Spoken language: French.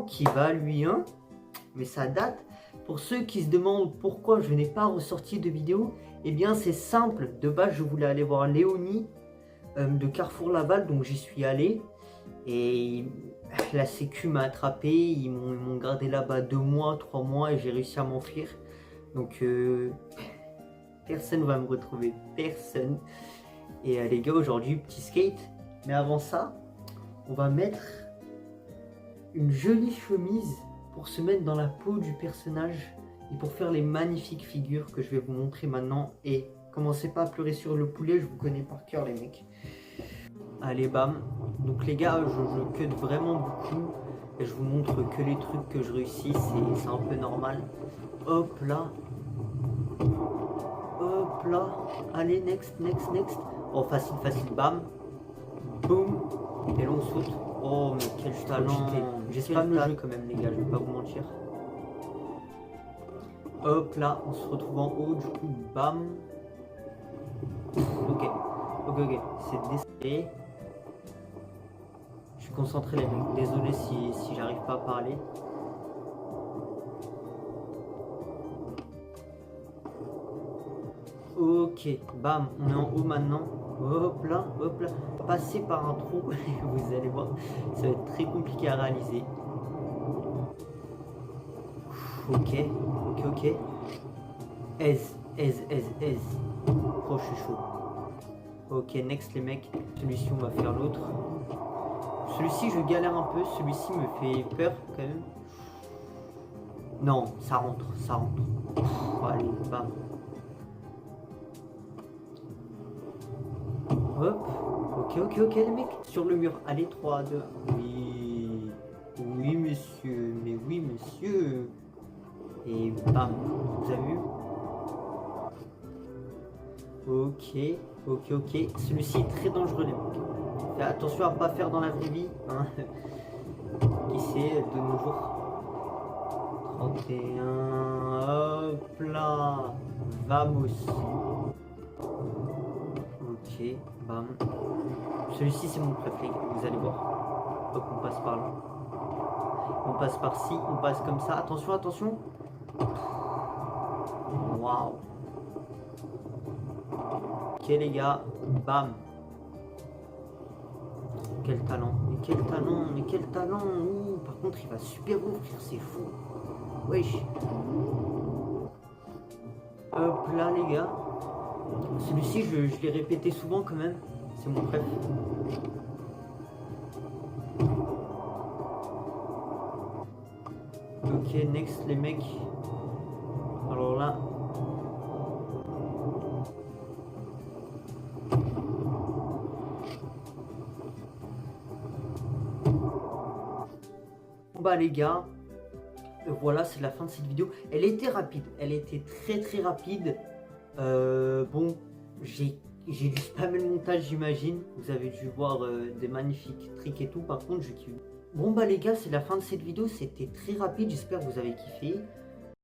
qui va lui, hein, mais ça date. Pour ceux qui se demandent pourquoi je n'ai pas ressorti de vidéo, eh bien c'est simple. De base, je voulais aller voir Léonie de Carrefour Laval, donc j'y suis allé. Et la sécu m'a attrapé, ils m'ont gardé là-bas 2 mois, 3 mois et j'ai réussi à m'enfuir. Donc personne va me retrouver, personne. Et les gars, aujourd'hui, petit skate. Mais avant ça, on va mettre une jolie chemise pour se mettre dans la peau du personnage et pour faire les magnifiques figures que je vais vous montrer maintenant. Et commencez pas à pleurer sur le poulet, je vous connais par cœur les mecs. Allez bam. Donc les gars, je cut vraiment beaucoup et je vous montre que les trucs que je réussis, c'est un peu normal. Hop là. Hop là. Allez, next, next, next. Oh, facile, facile, bam. Boum. Et là on saute. Oh mais quel talent. J'espère le jeu quand même les gars, je vais pas vous mentir. Hop là, on se retrouve en haut, du coup, bam. Ok, ok, ok, c'est décidé. Je suis concentré les mecs, désolé si j'arrive pas à parler. Ok, bam, on est en haut maintenant. Hop là, passez par un trou, vous allez voir, ça va être très compliqué à réaliser. Ok, ok, ok. Aise. Oh, je suis chaud. Ok, next les mecs. Celui-ci, on va faire l'autre. Celui-ci, je galère un peu. Celui-ci me fait peur quand même. Non, ça rentre, ça rentre. Allez, bam. Hop. Ok, les mecs. Sur le mur. Allez, 3, 2. Oui. Oui, monsieur. Mais oui, monsieur. Et bam. Vous avez vu? Ok. Celui-ci est très dangereux, les mecs. Faites attention à ne pas faire dans la vraie vie. Hein. Qui sait, de nos jours. 31. Hop là. Vamos. Ok, bam. Celui-ci, c'est mon préféré, vous allez voir. Hop, on passe par là. On passe par-ci, on passe comme ça. Attention, attention. Waouh. Ok les gars, bam. Quel talent, mais quel talent, mais quel talent. Ouh, par contre il va super haut frère, c'est fou. Wesh. Hop là les gars. Celui-ci je l'ai répété souvent quand même. C'est mon préf. Ok, next les mecs. Alors là. Bah les gars, voilà, c'est la fin de cette vidéo. Elle était rapide, elle était très rapide. Bon, j'ai dû spammer le montage, j'imagine. Vous avez dû voir des magnifiques tricks et tout. Par contre, je kiffe. Bon bah les gars, c'est la fin de cette vidéo. C'était très rapide, j'espère que vous avez kiffé.